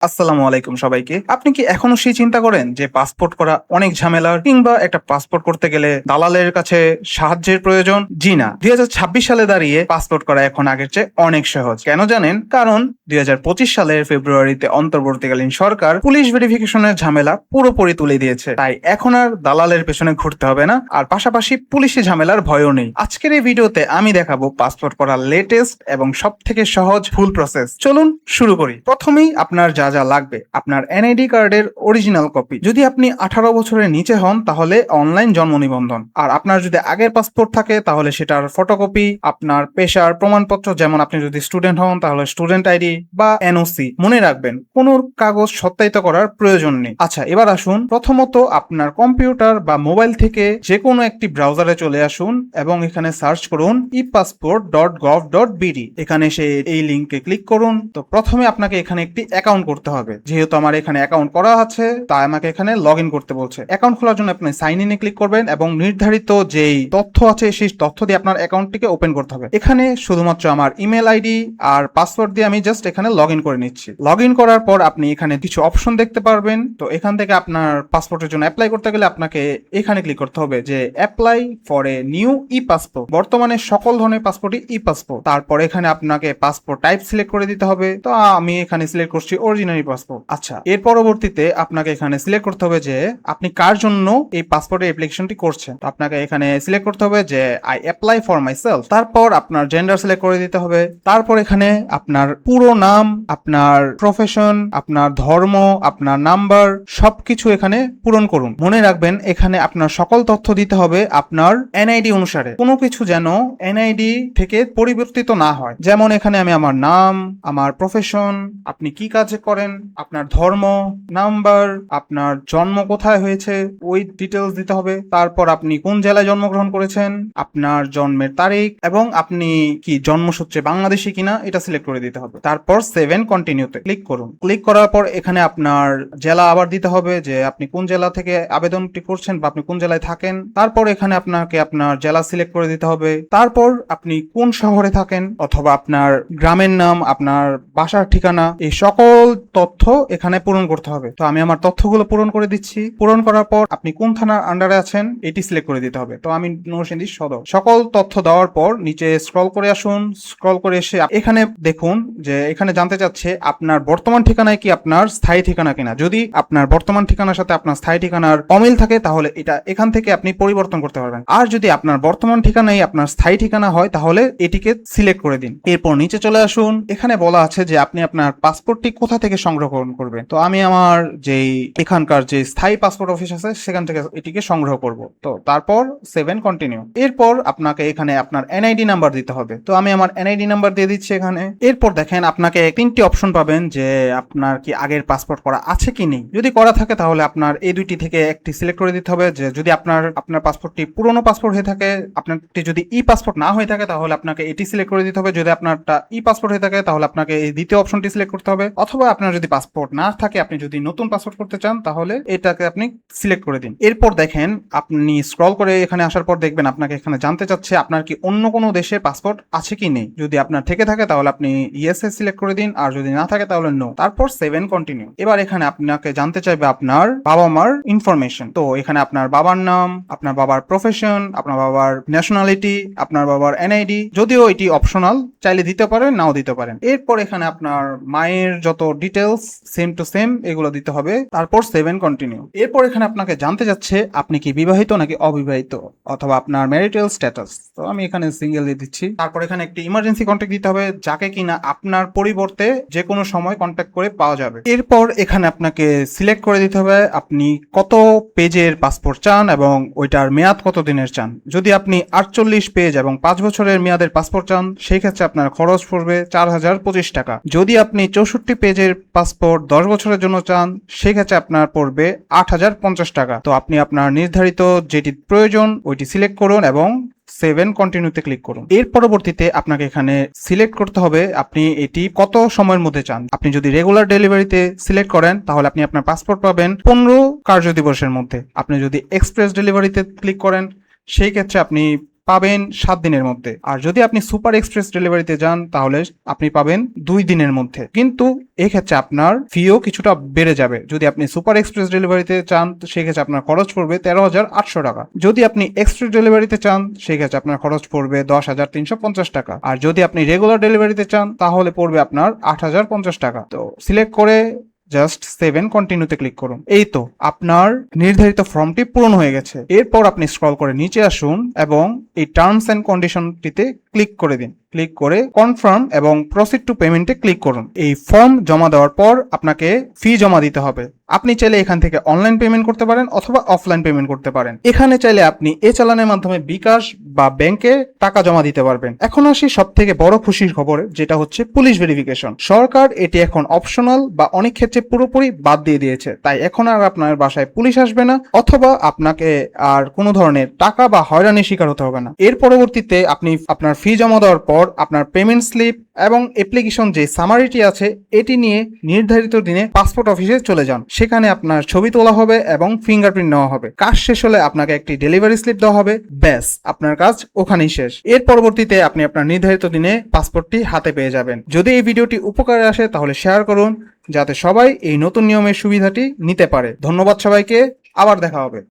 আসসালামু আলাইকুম সবাইকে। আপনি কি এখনো সেই চিন্তা করেন যে পাসপোর্ট করা অনেক ঝামেলার, কিংবা একটা পাসপোর্ট করতে গেলে দালালের কাছে সাহায্যের প্রয়োজন? জি না, 2026 সালে দাঁড়িয়ে পাসপোর্ট করা এখন আগের চেয়ে অনেক সহজ। কেন জানেন? কারণ 2025 সালের ফেব্রুয়ারিতে অন্তর্বর্তীকালীন সরকার পুলিশ ভেরিফিকেশনের ঝামেলা পুরোপুরি তুলে দিয়েছে। তাই এখন আর দালালের পেছনে ঘুরতে হবে না, আর পাশাপাশি পুলিশি ঝামেলার ভয়ও নেই। আজকের এই ভিডিওতে আমি দেখাবো পাসপোর্ট করার লেটেস্ট এবং সব থেকে সহজ ফুল প্রসেস। চলুন শুরু করি। প্রথমেই আপনার যা যা লাগবে: আপনার এনআইডি কার্ডের অরিজিনাল কপি। যদি আপনি 18 বছরের নিচে হন তাহলে অনলাইন জন্ম নিবন্ধন, আর আপনার যদি আগের পাসপোর্ট থাকে তাহলে সেটার ফটোকপি। আপনার পেশার প্রমাণপত্র, যেমন আপনি যদি স্টুডেন্ট হন তাহলে স্টুডেন্ট আইডি বা এনওসি। মনে রাখবেন, কোনো কাগজ সত্যায়িত করার প্রয়োজন নেই। আচ্ছা, এবার আসুন, প্রথমত আপনার কম্পিউটার বা মোবাইল থেকে যে কোনো একটি ব্রাউজারে চলে আসুন এবং এখানে সার্চ করুন epassport.gov.bd। এখানে এসে এই লিঙ্কে ক্লিক করুন। তো প্রথমে আপনাকে এখানে একটি অ্যাকাউন্ট করতে হবে। যেহেতু আমার এখানে অ্যাকাউন্ট করা আছে, তাই আমাকে এখানে লগ ইন করতে বলছে। অ্যাকাউন্ট খোলার জন্য আপনি সাইন ইনে ক্লিক করবেন এবং নির্ধারিত যেই তথ্য আছে সেই তথ্য দিয়ে আপনার অ্যাকাউন্টটিকে ওপেন করতে হবে। এখানে শুধুমাত্র আমার ইমেল আইডি আর পাসওয়ার্ড দিয়ে আমি জাস্ট এখানে লগ ইন করে নিচ্ছি। লগ ইন করার পর আপনি এখানে কিছু অপশন দেখতে পারবেন। তো এখান থেকে আপনার পাসপোর্টের জন্য অ্যাপ্লাই করতে গেলে আপনাকে এখানে ক্লিক করতে হবে যে apply for a new E passport. বর্তমানে সকল ধরনের পাসপোর্টই ই পাসপোর্ট। তারপর এখানে আপনাকে পাসপোর্ট টাইপ সিলেক্ট করে দিতে হবে। তো আমি এখানে সিলেক্ট করছি অরিজিনাল পাসপোর্ট। আচ্ছা, এর পরবর্তীতে আপনাকে এখানে সিলেক্ট করতে হবে যে আপনি কার জন্য এই পাসপোর্টের অ্যাপ্লিকেশনটি করছেন। তো আপনাকে এখানে সিলেক্ট করতে হবে যে I apply for my self. তারপর আপনার জেন্ডার সিলেক্ট করে দিতে হবে। তারপর এখানে আপনার পুরো নাম, আপনার প্রফেশন, আপনার ধর্ম, আপনার নাম্বার সবকিছু এখানে পূরণ করুন। মনে রাখবেন, এখানে আপনার সকল তথ্য দিতে হবে আপনার এনআইডি অনুসারে। কোনো কিছু যেন এনআইডি থেকে পরিবর্তিত না হয়। যেমন এখানে আমি আমার নাম, আমার প্রফেশন, আপনি কি কাজ করেন, আপনার ধর্ম, নাম্বার, আপনার জন্ম কোথায় হয়েছে ওই ডিটেলস দিতে হবে। তারপর আপনি কোন জেলায় জন্মগ্রহণ করেছেন, আপনার জন্মের তারিখ, এবং আপনি কি জন্মসূত্রে বাংলাদেশি কিনা এটা সিলেক্ট করে দিতে হবে। তারপর সেভেন কন্টিনিউতে ক্লিক করুন। ক্লিক করার পর এখানে আপনার জেলা আবার দিতে হবে যে আপনি কোন জেলা থেকে আবেদনটি করছেন বা আপনি কোন জেলায় থাকেন। তারপর এখানে আপনাকে আপনার জেলা সিলেক্ট করে দিতে হবে। তারপর আপনি কোন শহরে থাকেন অথবা আপনার গ্রামের নাম, আপনার বাসার ঠিকানা, এই সকল তথ্য এখানে পূরণ করতে হবে। তো আমি আমার তথ্যগুলো পূরণ করে দিচ্ছি। পূরণ করার পর আপনি কোন থানার আন্ডারে আছেন এটি সিলেক্ট করে দিতে হবে। তো আমি নরসিংদী সদর। সকল তথ্য দেওয়ার পর নিচে স্ক্রল করে আসুন। স্ক্রল করে এসে এখানে দেখুন যে এখানে জানতে চাচ্ছে আপনার বর্তমান ঠিকানায় কি আপনার স্থায়ী ঠিকানা কিনা। যদি আপনার বর্তমান ঠিকানার সাথে আপনার স্থায়ী ঠিকানার অমিল থাকে তাহলে এটা এখান থেকে আপনি পরিবর্তন করতে পারবেন। আর যদি আপনার বর্তমান ঠিকানাই আপনার স্থায়ী ঠিকানা হয় তাহলে এটিকে সিলেক্ট করে দিন। এরপর নিচে চলে আসুন। এখানে বলা আছে যে আপনি আপনার পাসপোর্টটি কোথা থেকে সংগ্রহণ করবেন। তো আমি আমার যেই এখানকার যে স্থায়ী পাসপোর্ট অফিস আছে সেখান থেকে এটিকে সংগ্রহ করব। তো তারপর সেভেন কন্টিনিউ। এরপর আপনাকে এখানে আপনার এনআইডি নাম্বার দিতে হবে। তো আমি আমার এনআইডি নাম্বার দিয়ে দিচ্ছি এখানে। এরপর দেখেন আপনাকে তিনটি অপশন পাবেন যে আপনার কি আগের পাসপোর্ট করা আছে কি নেই। যদি করা থাকে তাহলে আপনার এই দুইটি থেকে একটি সিলেক্ট করে দিতে হবে। যে যদি আপনার পাসপোর্টটি পুরনো পাসপোর্ট হয়ে থাকে, আপনারটি যদি ই পাসপোর্ট না হয়ে থাকে তাহলে আপনাকে এটি সিলেক্ট করে দিতে হবে। যদি আপনারটা ই পাসপোর্ট হয়ে থাকে তাহলে আপনাকে এই দ্বিতীয় অপশনটি সিলেক্ট করতে হবে। অথবা আপনার যদি পাসপোর্ট না থাকে, আপনি যদি নতুন পাসপোর্ট করতে চান তাহলে এটাকে আপনি সিলেক্ট করে দিন। এরপর দেখেন আপনি স্ক্রল করে এখানে আসার পর দেখবেন আপনাকে এখানে জানতে চাচ্ছে আপনার কি অন্য কোনো দেশের পাসপোর্ট আছে কি নেই। যদি আপনার থেকে থাকে তাহলে আপনি ইয়েস এ সিলেক্ট করে দিন, আর যদি না থাকে তাহলে নো। তারপর সেভেন কন্টিনিউ। এবার এখানে আপনাকে জানতে চাইবে আপনার বাবা মার ইনফরমেশন। তো এখানে আপনার বাবার নাম, আপনার বাবার প্রফেশন, আপনার বাবার ন্যাশনালিটি, আপনার বাবার এনআইডি, যদিও এটি অপশনাল, চাইলে দিতে পারেন নাও দিতে পারেন। এরপর এখানে আপনার মায়ের যত ডিটেলস সেম টু সেম এগুলো দিতে হবে। তারপর সেভেন কন্টিনিউ। এরপর এখানে আপনাকে জানতে যাচ্ছে আপনি কি বিবাহিত নাকি অবিবাহিত, অথবা আপনার ম্যারিটাল স্ট্যাটাস। তো আমি এখানে সিঙ্গেল দিয়ে দিচ্ছি। তারপর এখানে একটি ইমার্জেন্সি কন্ট্যাক্ট দিতে হবে, যাকে কিনা আপনার পরিবর্তে যে কোনো সময় কন্ট্যাক্ট করে পাওয়া যাবে। এরপর এখানে আপনাকে সিলেক্ট করে দিতে হবে আপনি কত পেজের পাসপোর্ট চান এবং ওইটার মেয়াদ কত দিনের চান। যদি আপনি 48 পেজ এবং 5 বছরের মেয়াদের পাসপোর্ট চান সেই ক্ষেত্রে আপনার খরচ পড়বে 4025 টাকা। যদি আপনি 64 পেজের পাসপোর্ট 10 বছরের জন্য চান সেই ক্ষেত্রে আপনার পড়বে 8050 টাকা। তো আপনি আপনার নির্ধারিত যেটি প্রয়োজন ওইটি সিলেক্ট করুন এবং সেভেন কন্টিনিউতে ক্লিক করুন। এর পরবর্তীতে আপনাকে এখানে সিলেক্ট করতে হবে আপনি এটি কত সময়ের মধ্যে চান। আপনি যদি রেগুলার ডেলিভারিতে সিলেক্ট করেন তাহলে আপনি আপনার পাসপোর্ট পাবেন 15 কার্য দিবসের মধ্যে। আপনি যদি এক্সপ্রেস ডেলিভারিতে ক্লিক করেন সেই ক্ষেত্রে আপনি পাবেন 7 দিনের মধ্যে। আর যদি আপনি সুপার এক্সপ্রেস ডেলিভারিতে যান তাহলে আপনি পাবেন 2 দিনের মধ্যে। কিন্তু এক্ষেত্রে আপনার ফিও কিছুটা বেড়ে যাবে। যদি আপনি সুপার এক্সপ্রেস ডেলিভারিতে চান তো সেক্ষেত্রে আপনার খরচ পড়বে 13,800 টাকা। যদি আপনি এক্সপ্রেস ডেলিভারিতে চান সেক্ষেত্রে আপনার খরচ পড়বে 10,350 টাকা। আর যদি আপনি রেগুলার ডেলিভারিতে চান তাহলে পড়বে আপনার 8,050 টাকা। তো সিলেক্ট করে জাস্ট 7 কন্টিনিউতে ক্লিক করুন। এই তো আপনার নির্ধারিত ফর্মটি পূরণ হয়ে গেছে। এরপর আপনি স্ক্রল করে নিচে আসুন এবং এই টার্মস এন্ড কন্ডিশনটিতে ক্লিক করে দিন। ক্লিক করে কনফার্ম এবং প্রসিড টু পেমেন্টে ক্লিক করুন। এই ফর্ম জমা দেওয়ার পর আপনাকে ফি জমা দিতে হবে। আপনি চাইলে এখান থেকে অনলাইন পেমেন্ট করতে পারেন অথবা অফলাইন পেমেন্ট করতে পারেন। এখানে চাইলে আপনি চালানের মাধ্যমে বিকাশ বা ব্যাংকে টাকা জমা দিতে পারবেন। এখন আসি সব থেকে বড় খুশির খবরে, যেটা হচ্ছে পুলিশ ভেরিফিকেশন। সরকার এটি এখন অপশনাল বা অনেক ক্ষেত্রে পুরোপুরি বাদ দিয়ে দিয়েছে। তাই এখন আর আপনার বাসায় পুলিশ আসবে না অথবা আপনাকে আর কোনো ধরনের টাকা বা হয়রানির শিকার হতে হবে না। এর পরবর্তীতে আপনি আপনার ফি জমা দেওয়ার পর আপনার পেমেন্ট স্লিপ এবং অ্যাপ্লিকেশন যে সামারিটি আছে এটি নিয়ে নির্ধারিত দিনে পাসপোর্ট অফিসে চলে যান। সেখানে আপনার ছবি তোলা হবে এবং ফিঙ্গারপ্রিন্ট নেওয়া হবে। কাজ শেষ হলে আপনাকে একটি ডেলিভারি স্লিপ দেওয়া হবে। ব্যাস, আপনার কাজ ওখানেই শেষ। এর পরবর্তীতে আপনি আপনার নির্ধারিত দিনে পাসপোর্টটি হাতে পেয়ে যাবেন। যদি এই ভিডিওটি উপকারে আসে তাহলে শেয়ার করুন যাতে সবাই এই নতুন নিয়মের সুবিধাটি নিতে পারে। ধন্যবাদ সবাইকে, আবার দেখা হবে।